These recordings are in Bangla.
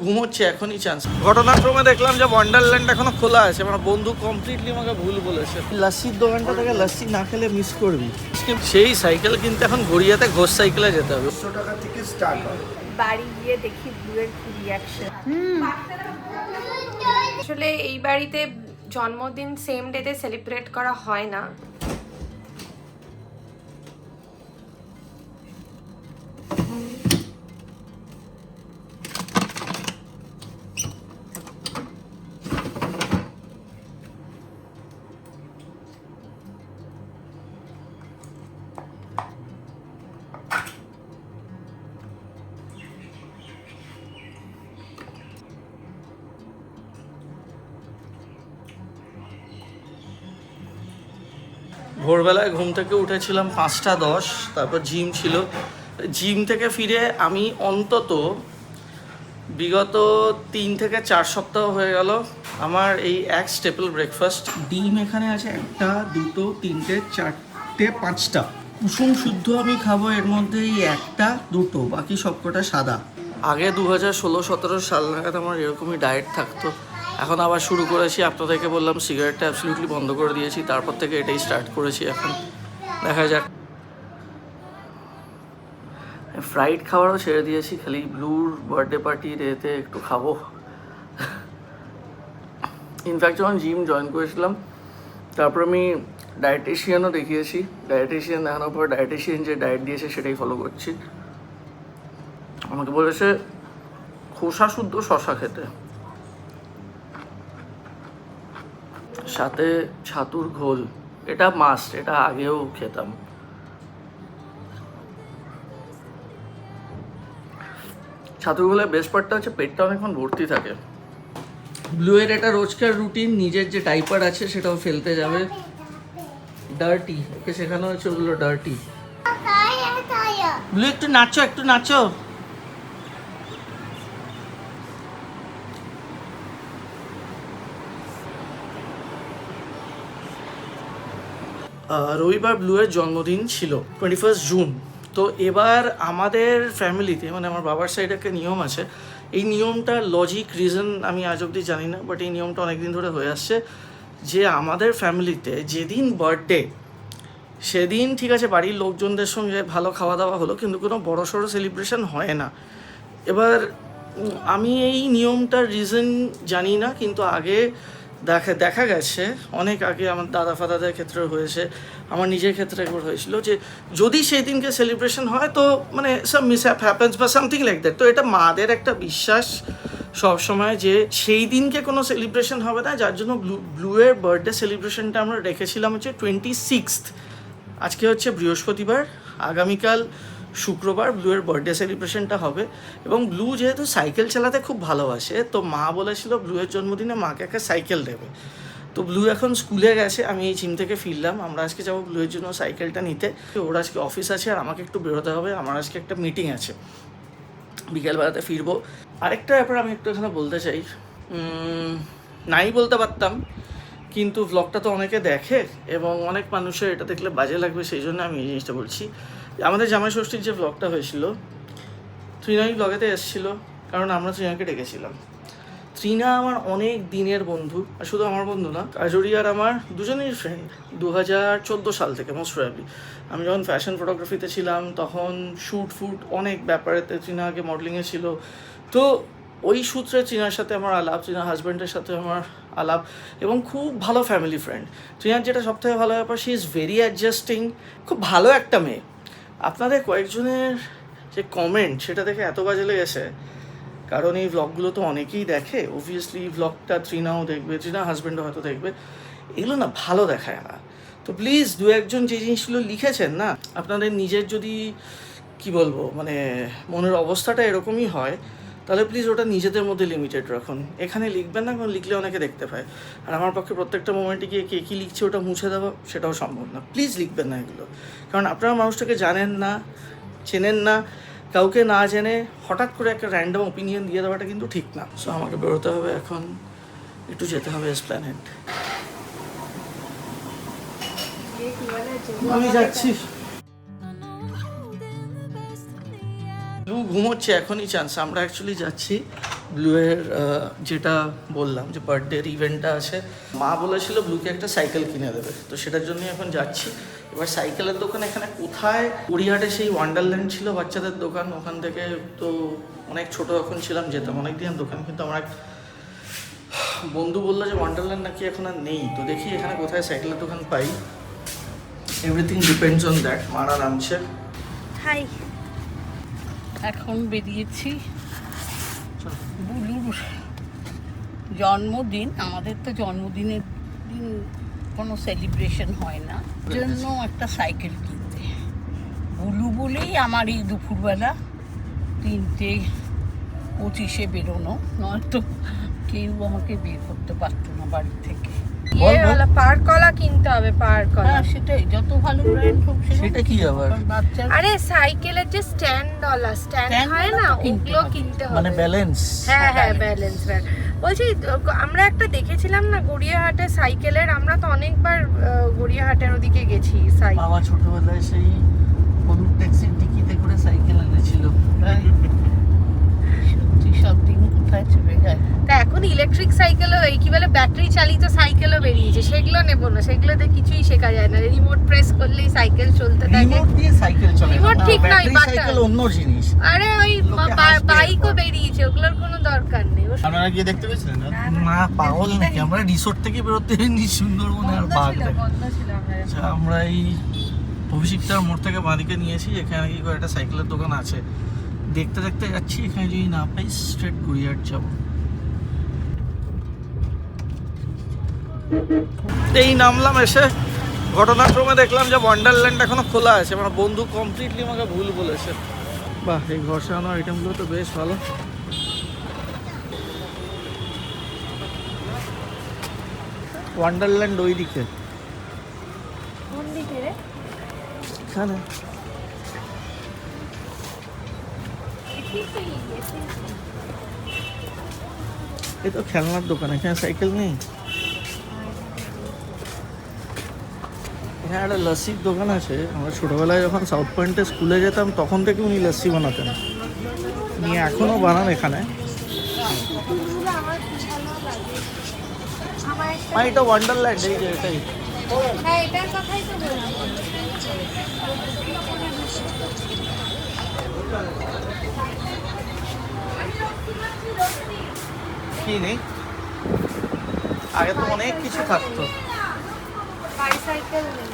ঘুমোচ্ছে এখনই চান্স। ঘটনাক্রমে দেখলাম যে ওয়ান্ডারল্যান্ড এখনো খোলা আছে। আমার বন্ধু কমপ্লিটলি আমাকে ভুল বলেছে, লাস্সির দোকানটা থেকে লাস্সি না খেলে মিস করবি। সেই সাইকেল কিনতে এখন গড়িয়াতে ঘোষ সাইকেলে যেতে হবে। 100 টাকা থেকে স্টার্ট হয়। বাড়ি গিয়ে দেখি ব্লুয়ের কি রিয়াকশন। আসলে এই বাড়িতে জন্মদিন সেম ডেতে সেলিব্রেট করা হয় না। ভোরবেলায় ঘুম থেকে উঠেছিলাম 5:10, তারপর জিম ছিল। জিম থেকে ফিরে আমি অন্তত বিগত 3 থেকে 4 সপ্তাহ হয়ে গেল আমার এই এক স্টেপল ব্রেকফাস্ট। ডিম এখানে আছে 1টা 2টো 3টে 4টে 5টা কুসুম শুদ্ধ আমি খাবো, এর মধ্যে এই 1টা 2টো, বাকি সবকটা সাদা। আগে 2016-17 সাল নাগাদ আমার এরকমই ডায়েট থাকতো। এখন আবার শুরু করেছি, আপনাদেরকে বললাম সিগারেটটা অ্যাবসলিউটলি বন্ধ করে দিয়েছি, তারপর থেকে এটাই স্টার্ট করেছি। এখন দেখা যাক। ফ্রাইড খাবারও ছেড়ে দিয়েছি, খালি ব্লুর বার্থডে পার্টির এতে একটু খাবো। ইনফ্যাক্ট যখন জিম জয়েন করেছিলাম তারপর আমি ডায়েটিশিয়ানও দেখিয়েছি। ডায়েটিশিয়ান দেখানোর পর ডায়েটিশিয়ান যে ডায়েট দিয়েছে সেটাই ফলো করছি। আমাকে বলেছে খোসা শুদ্ধ শশা খেতে, সাথে ছাতুর ঘোল, এটা মাস্ট, এটা আগেও খেতাম। ছাতুর ঘোলের বেস্ট পার্টটা হচ্ছে পেটটা অনেকক্ষণ ভর্তি থাকে। ব্লুয়ের এটা রোজকার রুটিন, নিজের যে ডাইপার আছে সেটাও ফেলতে যাবে। ডার্টি, ওকে শেখানো হয়েছে ওগুলো ডার্টি। ব্লু একটু নাচো, একটু নাচো। রবিবার ব্লুয়ের জন্মদিন ছিল 21 জুন। তো এবার আমাদের ফ্যামিলিতে, মানে আমার বাবার সাইডে একটা নিয়ম আছে। এই নিয়মটার লজিক রিজন আমি আজ অবধি জানি না, বাট এই নিয়মটা অনেকদিন ধরে হয়ে আসছে যে আমাদের ফ্যামিলিতে যেদিন বার্থডে সেদিন ঠিক আছে বাড়ির লোকজনদের সঙ্গে ভালো খাওয়া দাওয়া হলো, কিন্তু কোনো বড় সড়ো সেলিব্রেশন হয় না। এবার আমি এই নিয়মটার রিজন জানি না, কিন্তু আগে দেখা গেছে অনেক আগে আমার দাদা ফাদাদের ক্ষেত্রে হয়েছে, আমার নিজের ক্ষেত্রে একবার হয়েছিল যে যদি সেই দিনকে সেলিব্রেশন হয় তো মানে সাম মিসহ্যাপ হ্যাপেন্স বা সামথিং লাইক দ্যাট। তো এটা মাদের একটা বিশ্বাস সবসময় যে সেই দিনকে কোনো সেলিব্রেশন হবে না, যার জন্য ব্লুয়ের বার্থডে সেলিব্রেশনটা আমরা রেখেছিলাম হচ্ছে 26th। আজকে হচ্ছে বৃহস্পতিবার, আগামীকাল শুক্রবার ব্লুয়ের বার্থডে সেলিব্রেশনটা হবে। এবং ব্লু যেহেতু সাইকেল চালাতে খুব ভালোবাসে, তো মা বলেছিল ব্লুয়ের জন্মদিনে মাকে একটা সাইকেল দেবে। তো ব্লু এখন স্কুলে গেছে, আমি এই জিম থেকে ফিরলাম, আমরা আজকে যাবো ব্লুয়ের জন্য সাইকেলটা নিতে। ওর আজকে অফিস আছে আর আমাকে একটু বেরোতে হবে, আমার আজকে একটা মিটিং আছে, বিকেলবেলাতে ফিরবো। আরেকটা ব্যাপার আমি একটু এখানে বলতে চাই, নাই বলতে পারতাম, কিন্তু ভ্লগটা তো অনেকে দেখে এবং অনেক মানুষের এটা দেখলে বাজে লাগবে, সেই জন্য আমি এই জিনিসটা বলছি। আমাদের জামাই ষষ্ঠীর যে ভ্লগটা হয়েছিল, তৃণাই ভ্লগেতে এসেছিলো, কারণ আমরা তৃণাকে ডেকেছিলাম। তৃণা আমার অনেক দিনের বন্ধু, আর শুধু আমার বন্ধু না, কাজরি আর আমার দুজনেরই ফ্রেন্ড 2014 সাল থেকে মোস্ট প্রবাবলি। আমি যখন ফ্যাশন ফটোগ্রাফিতে ছিলাম তখন শ্যুট অনেক ব্যাপারেতে তৃণা আগে মডেলিংয়ে ছিল। তো ওই সূত্রে তৃণার সাথে আমার আলাপ, তৃণার হাজব্যান্ডের সাথে আমার আলাপ, এবং খুব ভালো ফ্যামিলি ফ্রেন্ড। তৃণার যেটা সবথেকে ভালো ব্যাপার, শি ইজ ভেরি অ্যাডজাস্টিং, খুব ভালো একটা মেয়ে। আপনাদের কয়েকজনের যে কমেন্ট সেটা দেখে এত বাজে লেগেছে, কারণ এই ভ্লগগুলো তো অনেকেই দেখে, অবভিয়াসলি ভ্লগটা তৃণাও দেখবে, তৃণা হাজব্যান্ডও হয়তো দেখবে, এগুলো না ভালো দেখায় না। তো প্লিজ দু একজন যে জিনিসগুলো লিখেছেন না, আপনাদের নিজের যদি কি বলবো মানে মনের অবস্থাটা এরকমই হয়, তাহলে প্লিজ ওটা নিজেদের মধ্যে লিমিটেড রাখুন, এখানে লিখবেন না, কারণ লিখলে অনেকে দেখতে পায়। আর আমার পক্ষে প্রত্যেকটা মোমেন্টে গিয়ে কে কী লিখছে ওটা মুছে দেওয়া সেটাও সম্ভব না। প্লিজ লিখবেন না এগুলো, কারণ আপনারা মানুষটাকে জানেন না, চেনেন না, কাউকে না জেনে হঠাৎ করে একটা র্যান্ডম ওপিনিয়ন দিয়ে দেওয়াটা কিন্তু ঠিক না। সো আমাকে বেরোতে হবে এখন, একটু যেতে হবে এসপ্ল্যানেড। আমি যাচ্ছি। ব্লু ঘুমোচ্ছে এখনই চান্স। আমরা অ্যাকচুয়ালি যাচ্ছি ব্লু এর যেটা বললাম যে বার্থডের ইভেন্টটা আছে, মা বলেছিল ব্লুকে একটা সাইকেল কিনে দেবে, তো সেটার জন্যই এখন যাচ্ছি। এবার সাইকেলের দোকান এখানে কোথায়, গড়িয়াহাটে সেই ওয়ান্ডারল্যান্ড ছিল বাচ্চাদের দোকান, ওখান থেকে তো অনেক ছোটো যখন ছিলাম যেতাম অনেক দিন দোকান, কিন্তু আমার এক বন্ধু বললো যে ওয়ান্ডারল্যান্ড নাকি এখন আর নেই, তো দেখি এখানে কোথায় সাইকেলের দোকান পাই। Everything depends on that. মারা নামছে। হাই, এখন বেরিয়েছি বুলুর জন্মদিন। আমাদের তো জন্মদিনের দিন কোনো সেলিব্রেশন হয় না, জন্য একটা সাইকেল কিনতে। বুলু বলেই আমার এই দুপুরবেলা 3:25 বেরোনো, নয়তো কেউ আমাকে বের করতে পারতো না বাড়ি থেকে। পার কলা কিনতে হবে, পার কলা। হ্যাঁ সেটাই, যত ভালো ব্র্যান্ড হোক সেটা কি আবার? বাচ্চার আরে সাইকেলের যে স্ট্যান্ড হয় না, ওগুলো কিনতে হবে, মানে ব্যালেন্স। হ্যাঁ হ্যাঁ, ব্যালেন্স। বলছি, আমরা একটা দেখেছিলাম না গড়িয়াহাটে সাইকেলের, আমরা তো অনেকবার গড়িয়াহাটের ওদিকে গেছি সাইকেল। বাবা ছোটবেলায় সেই হলুদ ট্যাক্সির টিকিতে করে সাইকেল এনেছিল। সত্যি সব দিন কোথায় চলে যায়। তা এখন ইলেকট্রিক সাইকেলও, এই কি বলে ব্যাটারি চালিত সাইকেলও বেরিয়েছে, সেগুলো নেবো না, সেগুলোতে কিছুই শেখা যায় না, রিমোট প্রেস করলেই সাইকেল চলতে থাকে। রিমোট দিয়ে সাইকেল চলে না, রিমোট ঠিক নয়, ব্যাটারি বাটন। সাইকেল অন্য জিনিস। আরে ওই বাইকও বেরিয়েছে, ওগুলোর কোনো দরকার নেই। আপনারা গিয়ে দেখতে পেয়েছিলেন না? না পাগল নাকি, আমরা রিসোর্ট থেকে বেরোতে হয়নি সুন্দরবনে আর বাঘ দেখে। আচ্ছা, আমরা এই অভিষিক্তার মোড় থেকে বাঁদিকে নিয়েছি, এখানে কি করে একটা সাইকেলের দোকান আছে, দেখতে দেখতে যাচ্ছি, এখানে যদি না পাই স্ট্রেট গড়িয়াহাট যাবো। এই নামলাম, এসে ঘটনাক্রমে দেখলাম যে ওয়ান্ডারল্যান্ড এখনো খোলা আছে। আমার বন্ধু কমপ্লিটলি আমাকে ভুল বলেছে। বাহ, এই ঘর সাজানো আইটেমগুলো তো বেশ ভালো। ওয়ান্ডারল্যান্ড ওই দিকে, কোন দিকে রে? এখানে এই তো খেলনার দোকান, এখানে সাইকেল নেই। এখানে একটা লস্যির দোকান আছে। আমরা ছোটোবেলায় যখন সাউথ পয়েন্টে স্কুলে যেতাম তখন থেকে উনি লস্যি বানাতেন, নিয়ে এখনও বানান এখানে। এটা ওয়ান্ডারল্যান্ড, এই যে এটাই। হ্যাঁ, এটার কথাই তো বলছি। কি নেই? আগে তো অনেক কিছু থাকতো। বাইসাইকেল নেই।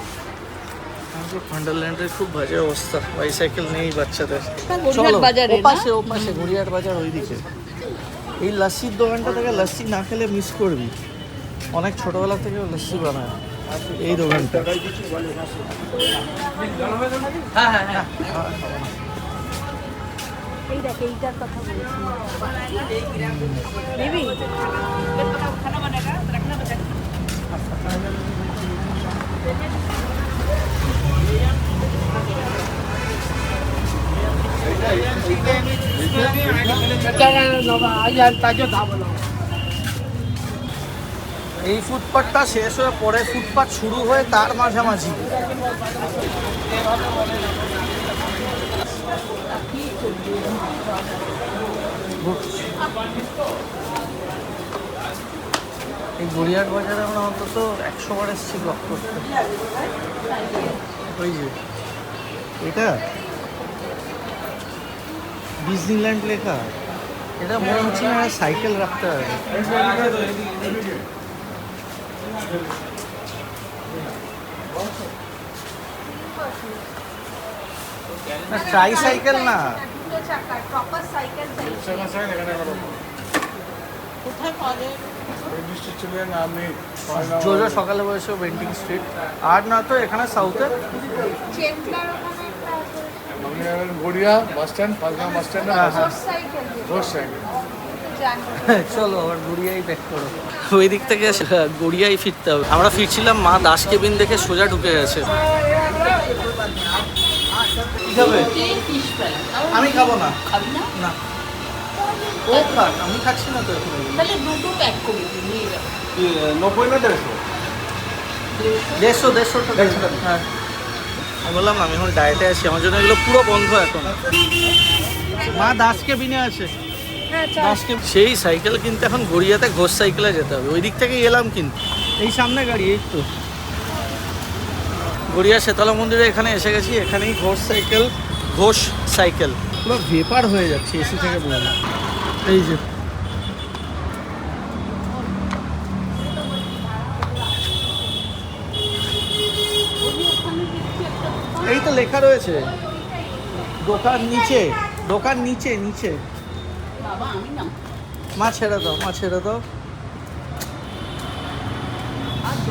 ওয়ান্ডারল্যান্ডের খুব বাজে অবস্থা, বাইসাইকেল নেই বাচ্চাদের। গড়িয়াহাট বাজারে না? ওপাশে গড়িয়াহাট বাজার ওইদিকে। এই লস্যির দোকানটা থেকে লস্যি না খেলে মিস করবি। অনেক ছোটবেলা থেকে লস্যি বানায় এই দোকানটা। হ্যাঁ হ্যাঁ হ্যাঁ, এই দেখ, এইটার কথা বলছি। নিবি? এই ফুটপাথটা শেষ হয়ে পরে ফুটপাথ শুরু হয়ে তার মাঝামাঝি। এই গড়িয়াহাট বাজারে আমরা অন্তত 100 বার এসেছি ব্লক করতে। ওই যে এটা ডিজনিল্যান্ড লেখা, এটা মনে হচ্ছে না সাইকেল রাখতে হবে। ট্রাই সাইকেল না, দুটো চাকার প্রপার সাইকেল চাই। কোথায় পাওয়া যায়? জোজো সকালে বসে বেন্টিং স্ট্রিট, আর না তো এখানে সাউথে চেটলার ওখানে একটা আছে। Garia bus stand, Panchgaon bus stand, road cycle road side. জানি। চলো আবার গড়িয়াই ব্যাক করো। ওই দিক থেকে গড়িয়াই ফিরতে হবে। আমরা ফিরছিলাম, মা দাস কেবিন দেখে সোজা ঢুকে গেছে। কি খাবে? আমি খাবো না। খাবি না? না, ও খাক, আমি খাচ্ছি না তো এখন। তাহলে দুটো প্যাক করে দিই, নিয়ে যাবো। 90 না 150? 150 টাকা। হ্যাঁ, আমি বললাম আমি এখন ডায়েটে আছি, আমার জন্য এগুলো পুরো বন্ধ এখন। মা দাসকে বিনে আছে, হ্যাঁ দাসকে সেই সাইকেল কিনতে এখন গড়িয়াতে ঘোষ সাইকেলে যেতে হবে, ওই দিক থেকেই এলাম কিন্তু। এই সামনে গাড়ি, এই তো গড়িয়া শেতলা মন্দিরে এখানে এসে গেছি, এখানেই ঘোষ সাইকেল পুরো ভেপার হয়ে যাচ্ছে এসি থেকে বললাম। এই যে এই তো লেখা রয়েছে দোকান নিচে, দোকান নিচে নিচে। বাবা আমি না মা ছেড়ে দাও, মা ছেড়ে দাও।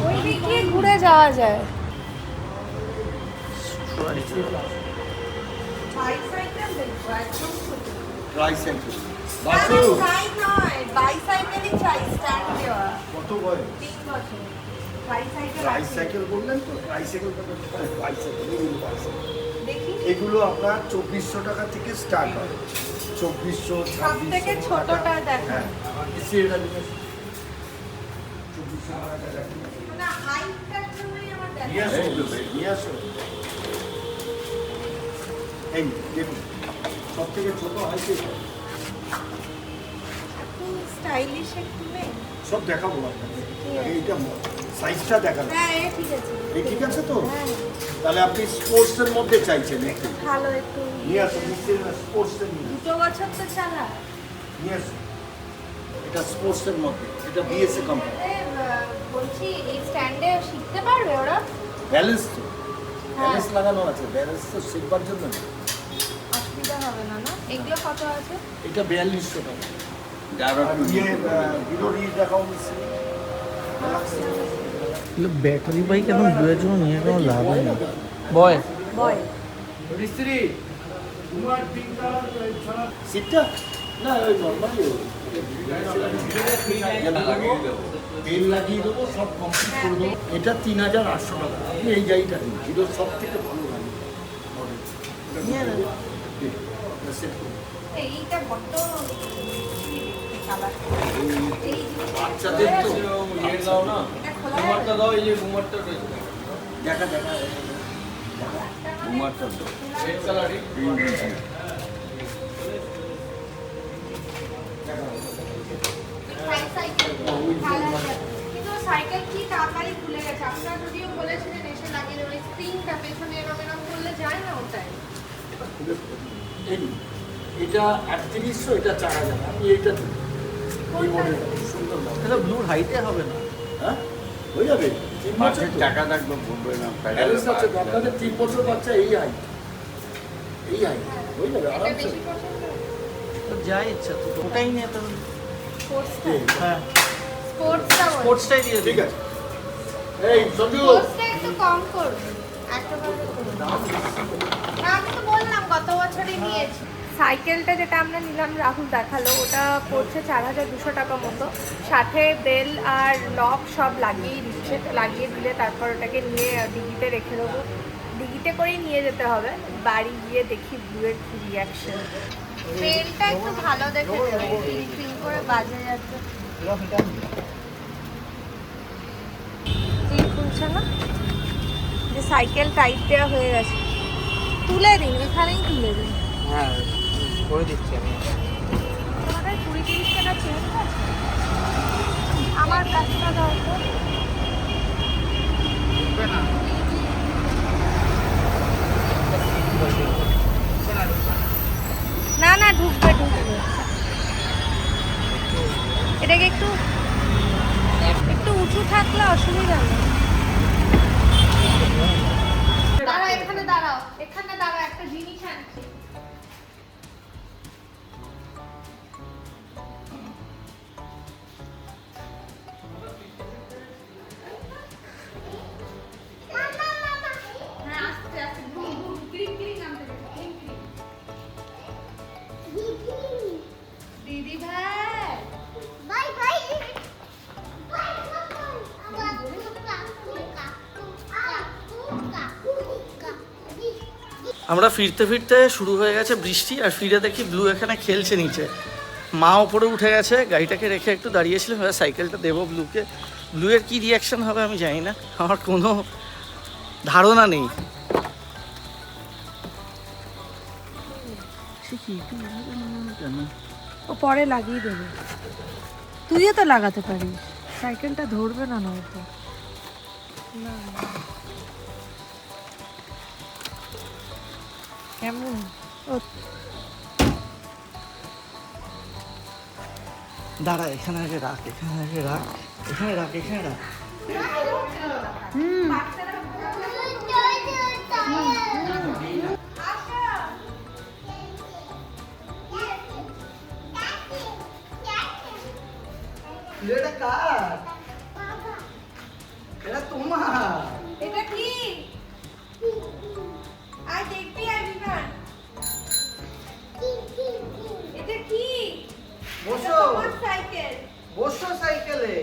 ওই দিক দিয়ে ঘুরে যাওয়া যায়। ট্রাইসাইকেল বাইসাইকেলই চাই, স্ট্যান্ড দেওয়া। কত বয়স? 3 বছর। বাইসাইকেল ট্রাইসাইকেল বললেন তো, ট্রাইসাইকেল দেখি এগুলো আপনার 2400 টাকা থেকে স্টার্ট হয়। 2400, সব থেকে 2600 ছোটটা দেখো। হ্যাঁ, এটা 2400 টাকা। না হাইটটার জন্যই আমার দেখা। নিয়ে আসো, নিয়ে আসো। এই দেখুন, সব থেকে ছোট হাইটে স্টাইলিশ একটু নেই? সব দেখাবো আপনাকে। ঠিক আছে। এইটা সাইজটা দেখাবো। হ্যাঁ এ ঠিক আছে। এই ঠিক আছে তো? হ্যাঁ তাহলে আপনি স্পোর্টসের মধ্যে চাইছেন একটু। ভালো একটু। নিয়ে আসুন, স্পোর্টসের নিয়ে 2 বছর তো চালা। নিয়ে আসুন। এটা স্পোর্টসের মধ্যে, এটা বিএসএ কোম্পানি। বলছি এই স্ট্যান্ডে শিখতে পারবে ওরা? ব্যালেন্স তো, ব্যালেন্স লাগানো আছে, ব্যালেন্স তো শিখবার জন্য না। অসুবিধা হবে না না? এগুলো কত আছে? এটা 4200 টাকা। বিরোধী দেখাও মিশে। ব্যাটারি বাইক এখন দুয়ের জন্য নিয়ে কোনো লাভ হয় না। বয় বয়। সিটটা না ওই নর্মালি তেল লাগিয়ে দেবো, সব কমপ্লিট করে দেবো। এটা 3800 টাকা। আপনি এই গাড়িটা নিন, হিরোর সব থেকে ভালো গাড়ি। নিয়ে নেবে। সেট করুন। এইটা বড্ড কালার। এই বাচ্চাদের তো দাও না, এটা খোলা যাবে? দেখা দেখা সাইকেল ভালো আছে। কিন্তু সাইকেল কি তাড়াতাড়ি খুলে গেছে। আপনারা যদিও বলেছিলেন এসে লাগিয়ে দেবেন, ওই স্প্রিংটা পেছনে এরকম এরকম করলে যায় না ওটাই। এটা 3800, এটা 4000। আপনি এইটা দিন। এই মডেল সুন্দর মডেল। এটা ব্লুর হাইটে হবে না। হ্যাঁ হয়ে যাবে। 3 বছর টাকা থাকবে বলবে না ব্যালেন্স আছে তো, আপনাদের 3 বছর বাচ্চা এই হাইট, এই হাইট হয়ে যাবে এটা আরামসে। বেশি পছন্দ। তো যা ইচ্ছা তো ওটাই নিয়ে তো। স্পোর্টসটা। হ্যাঁ স্পোর্টসটা বল। স্পোর্টসটাই দিয়ে ঠিক দিই। আছে। এই সঞ্জু, স্পোর্টসটা একটু কম করুন। একেবারে করুন না। আমি তো বললাম গত বছরই নিয়েছি। সাইকেলটা যেটা আমরা নিলাম রাহুল দেখালো, ওটা পড়ছে 4200 টাকা মতো। সাথে বেল আর লক সব লাগিয়ে দিচ্ছে, লাগিয়ে দিলে তারপর ওটাকে নিয়ে ডিগিতে রেখে দেবো। ডিগিতে করেই নিয়ে যেতে হবে। বাড়ি গিয়ে দেখি ব্লুয়ের কি রিয়াকশন। বেলটা একটু ভালো দেখে দেবে, পিং পিং করে বাজে যাচ্ছে। ঠিক খুলছে না, যে সাইকেল টাইট দেওয়া হয়ে গেছে। তুলে দিন, এখানেই তুলে দিন। হ্যাঁ করে দিচ্ছি আমি। তোমাদের 20-30 টাকা চেঞ্জ আছে? আমার কাছটা দাও তো। না না ঢুকবে ঢুকবে। এটাকে একটু একটু উঁচু থাকলে অসুবিধা নেই। দাঁড়াও এখানে দাঁড়াও, এখানে দাঁড়াও, একটা জিনিস আনছি। হ্যাঁ আস্তে আস্তে ঘুম ঘুম ক্রিং ক্রিং নামতে হবে, ক্রিং ক্রিং। দিদি ভাই বাই বাই আমরা ফিরতে ফিরতে শুরু হয়ে গেছে বৃষ্টি, আর ফিরে দেখি ব্লু এখানে খেলছে নিচে। মা ওপরে উঠে গেছে, গাড়িটাকে রেখে একটু দাঁড়িয়েছিলাম, এবার সাইকেলটা দেবো ব্লুকে। ব্লুয়ের কী রিয়াকশান হবে আমি জানি না, আমার কোনো ধারণা নেই। কি তুই এভাবে নামানো কেন? ও পরে লাগিয়ে দেবে। তুইও তো লাগাতে পারিস, সাইকেলটা ধরবে না নয়তো। না কেমন ও দাঁড়া, এখানে আগে রাখ, এখানে আগে রাখ, এখানে রাখ, এখানে রাখ। এটা কার? এটা তোমার। এটা কি? আর দেখবি আর বিমান। এটা কি? বসো, তোমার সাইকেল। বসো সাইকেলে।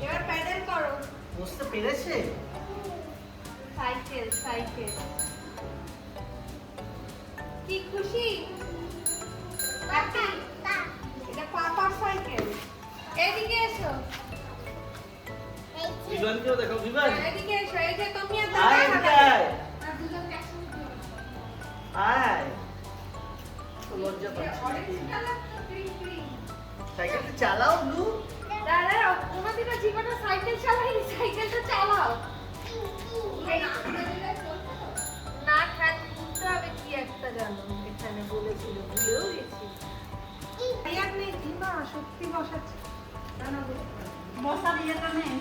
এবার প্যাডেল করো। বসতে পেরেছে? Cycle cycle. কি খুশি? হ্যাপি? এটা পাপার সাইকেল। এদিকে এসো। বিমানকেও দেখো, বিমান। এদিকে এসো। এই যে তুমি আর আয়, দাদা এদিকে খাবে। আয়। আয়। তো লজ্জা পাচ্ছি নাকি? অরেঞ্জ কালার তো গ্রিন গ্রিন। সাইকেলটা চালাও ব্লু। দাদা কোনোদিনও জীবনে সাইকেল চালাইনি, সাইকেলটা চালাও। না খান বুঝতে হবে কি একটা জানো এখানে বলেছিল, ভুলেও গেছি। আর নেই দিমা, সত্যি বসাচ্ছে। বসার ইয়েটা নেই।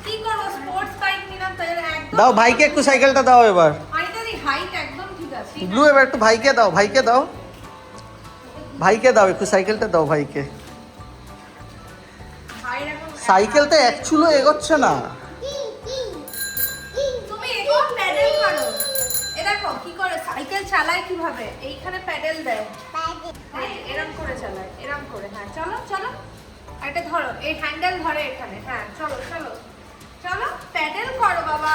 কি করবো, স্পোর্টস বাইক নিলাম তাই একদম। দাও ভাইকে একটু সাইকেলটা দাও এবার। আইতারি হাইট একদম ঠিক আছে। ব্লু এবার একটু ভাইকে দাও, ভাইকে দাও, ভাইকে দাও একটু সাইকেলটা দাও ভাইকে। ভাইয়ের এখন সাইকেলটা এক চুলো এগোচ্ছে না। তুমি এখন প্যাডেল করো। এ দেখো কি করে সাইকেল চালায় কিভাবে, এইখানে প্যাডেল দেয়। এই এরম করে চালায়, এরম করে। হ্যাঁ চলো চলো, এটা ধরো, এই হ্যান্ডেল ধরে এখানে। হ্যাঁ চলো চলো চলো, প্যাডেল করো বাবা।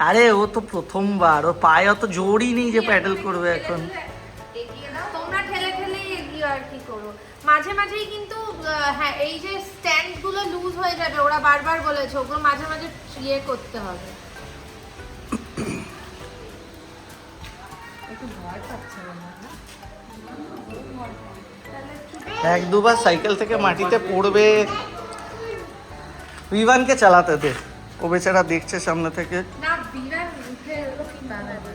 আরে ও তো প্রথমবার, ও পায়ে অত জোরই নেই যে প্যাডেল করবে এখন। এগিয়ে দাও, তোমরা ঠেলে ঠেলেই এগিয়ে আর কি করো। মাঝে মাঝেই কিন্তু হ্যাঁ এই যে স্ট্যান্ড গুলো লুজ হয়ে যাবে, ওরা বারবার বলেছে ওগুলো মাঝে মাঝে ইয়ে করতে হবে। একটু ভয় পাচ্ছে না? এক দুবার সাইকেল থেকে মাটিতে পড়বে। বিমানকে চালাতে দে, ও বেচারা দেখছে সামনে থেকে। না বিমান উঠে এলো কি বানাবে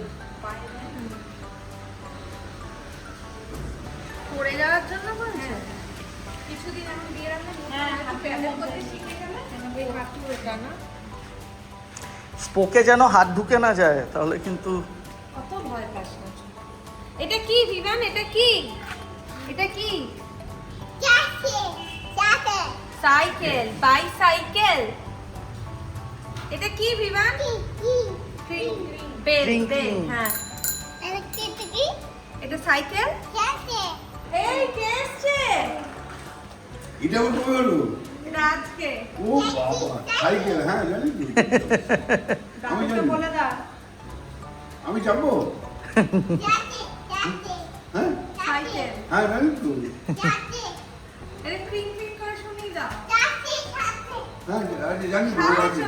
পড়ে যাওয়ার জন্য বলছে। কিছুদিন আমি বিয়ের আগে প্যাডেল করতে শিখে গেলে এই হাঁটু এটা না স্পোকে যেন হাত ঢুকে না যায়, তাহলে কিন্তু। কত ভয় পাস না। এটা কি বিমান? এটা কি? এটা কি? Cycle, bicycle. এটা কি বিমান? Bell, Cling, bell, cling. হ্যাঁ। এটা সাইকেল? এই কে এসছে? এটা কত হলো? এটা আজকে। ও বাবা, সাইকেল, হ্যাঁ জানি তো। আমি দাদুকে জানি। বলে দাও। আমি যাবো? হ্যাঁ সাইকেল। হ্যাঁ জানি তো। এটা ক্রিং ক্রিং করে শুনিয়ে দাও। হ্যাঁ জানি তো, আছে।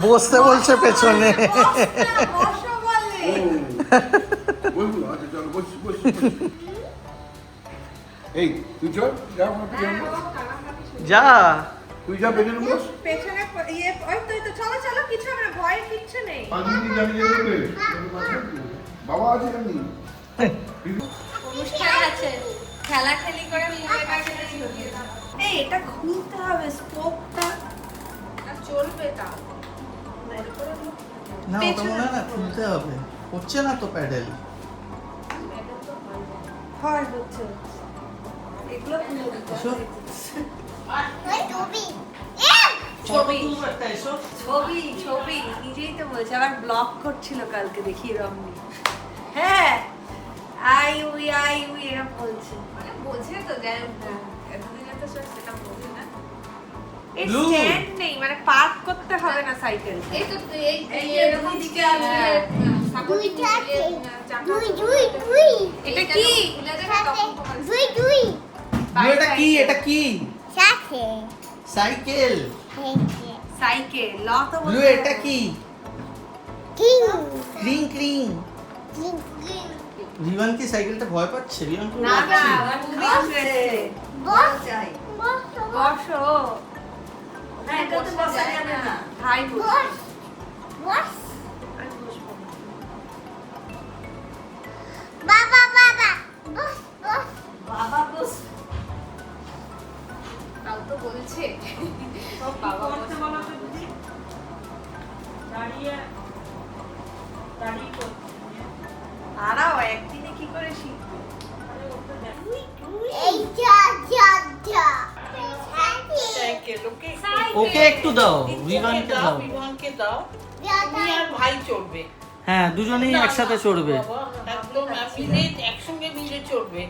বসতে বলছে পেছনে। বসো বলে। ও বলবো, আচ্ছা চলো বসি বসি বসি। এই তুই চল, যা আমার পেছনে বস। যা। তুই যা পেছনে বস। পেছনে ইয়ে ওই তো এই তো চলো চলো, কিছু হবে না, ভয়ের কিচ্ছু নেই। 5 মিনিট জানিয়ে দেবে। বাবা আছে জানি। অনুষ্ঠান আছে, খেলা খেলি করে এই এটা খুলতে হবে স্পোকটা, চলবে তা না ওটা মনে হয় না খুলতে হবে, হচ্ছে না তো প্যাডেল। হয় হচ্ছে এগুলো খুলে দিতে হবে। ছবি ছবি ছবি নিজেই তো বলছে, আবার ব্লগ করছিল কালকে দেখি রমনি। হ্যাঁ আই উই এরকম বলছে, মানে বোঝে তো যাই হোক, এতদিনে তো সেটা বোঝে না। এই Blue. স্ট্যান্ড নেই, মানে পার্ক করতে হবে না সাইকেল। এই তো এই এরকম দিকে আছে। এটা কি? এটা কি? এটা কি? সাইকেল। সাইকেল ল তো ব্লু এটা কি? ক্রিং ক্রিং। রিভান কি সাইকেলটা ভয় পাচ্ছে? রিভান খুব না না পাচ্ছে। খুবই ইন্টারেস্টেড। বসো। না এটা তো বসা যাবে না। ভাই বসো। আমি বসবো না। বাবা বস। তাও তো বলছে। বাবা বস। তারাও একদিনে কি করে শিখবে? সাইকেল ওকে ওকে একটু দাও, রিভানকে দাও। বিমানকে দাও, তুমি আর ভাই চড়বে। হ্যাঁ, দুজনেই একসাথে চড়বে। একদম মিলে একসঙ্গে মিলে চড়বে।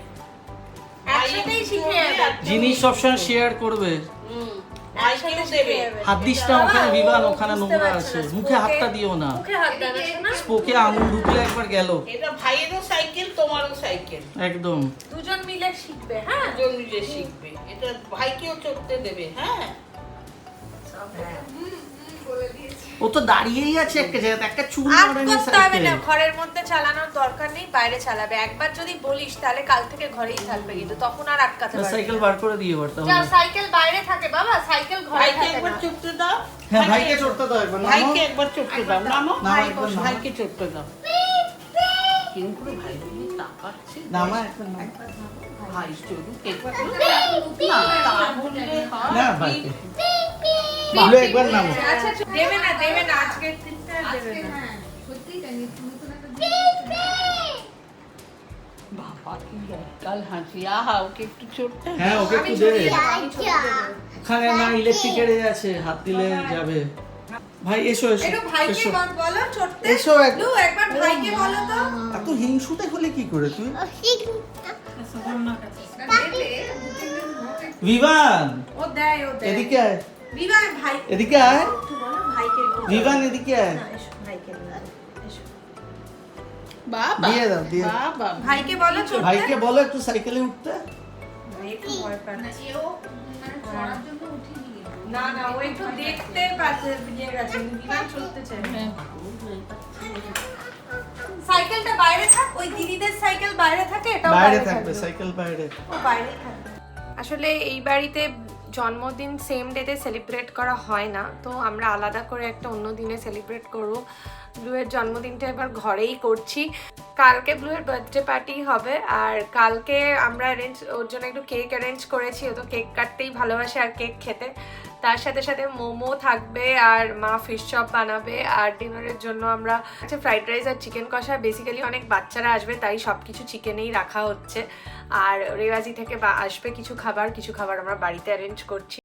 একসাথেই শিখে যাবে। জিনিস সবসময় শেয়ার করবে। ভাইকেও দেবে। হাত দিস না ওখানে রিভান, ওখানে বুঝতে নোংরা পারছি আছে। না, মুখে স্পোকে- হাতটা দিও না। মুখে হাত দেবে না। স্পোকে আঙুল ঢুকলে একবার গেল। এটা ভাইয়েরও সাইকেল, তোমারও সাইকেল। একদম। দুজন মিলে শিখবে, হ্যাঁ? দুজন মিলে শিখবে। এটা ভাইকেও চড়তে দেবে, হ্যাঁ? বলে দিয়েছি। ও তো দাঁড়িয়েই আছে একটা জায়গাতে, একটা চুল আট মারেনি করতে হবে সাইকেল। না, ঘরের মধ্যে চালানোর দরকার নেই, বাইরে চালাবে। একবার যদি বলিস তাহলে কাল থেকে ঘরেই থাকবে, কিন্তু তখন আর আটকাতে পারবে সাইকেল না। বার করে দিয়ে এবার যা, তাহলে। সাইকেল বাইরে থাকে বাবা, সাইকেল ঘরে ভাইকে থাকে একবার না। চড়তে দাও। হ্যাঁ, ভাইকে চড়তে দাও একবার। নামো। ভাইকে একবার চড়তে দাও। নামো। নামো, একবার নামো। ভাইকে চড়তে দাও। কিরম করে ভাই বলি তাকাচ্ছে। নামা একবার নামো। ভাই চড়ুক একবার। না, তা বললে হয়। না, ভাইকে। বলো একবার নামো। আচ্ছা, দেবে না, দেবে না, আজকের দিনটা দেবে না। বাবা কি কাল হাসি। আহা, ওকে একটু চড়তে দাও। হ্যাঁ, ওকে একটু দে। ওখানে না ইলেকট্রিকের আছে, হাত দিলে যাবে। ভাই এসো এসো একটু ভাইকে এসো। বলো চড়তে। এসো লু, একবার ভাইকে বলো তো। এত হিংসুটে হলে কি করে তুই? বিভান ও দেয়, ও দেয়। এদিকে আয়, বিবাহ ভাই এদিকে আয়। একটু বলো ভাইকে একটু। বিভান এদিকে আয়। না, এসো, ভাইকে বলো, এসো। বাবা দিয়ে দাও, দিয়ে দাও। বাবা ভাইকে বলো চড়তে। ভাইকে বলো একটু সাইকেলে উঠতে। ভাই একটু ভয় পাচ্ছে। না না, ও একটু দেখতে পাচ্ছে, ইয়ে গেছে, বিমান চড়তে চায় না। সাইকেলটা বাইরে থাক, ওই দিদিদের সাইকেল বাইরে থাকে, এটাও বাইরে থাকবে, সাইকেল বাইরে। ও বাইরেই থাকবে। আসলে এই বাড়িতে জন্মদিন সেম ডেতে সেলিব্রেট করা হয় না, তো আমরা আলাদা করে একটা অন্য দিনে সেলিব্রেট করব। ব্লুয়ের জন্মদিনটা এবার ঘরেই করছি। কালকে ব্লুয়ের বার্থডে পার্টি হবে, আর কালকে আমরা ওর জন্য একটু কেক অ্যারেঞ্জ করেছি। ও তো কেক কাটতেই ভালোবাসে আর কেক খেতে। তার সাথে সাথে মোমো থাকবে, আর মা ফিশ চপ বানাবে, আর ডিনারের জন্য আমরা ফ্রাইড রাইস আর চিকেন কষা। বেসিক্যালি অনেক বাচ্চারা আসবে, তাই সব কিছু চিকেনেই রাখা হচ্ছে। আর রেওয়াজি থেকে আসবে কিছু খাবার আমরা বাড়িতে অ্যারেঞ্জ করছি।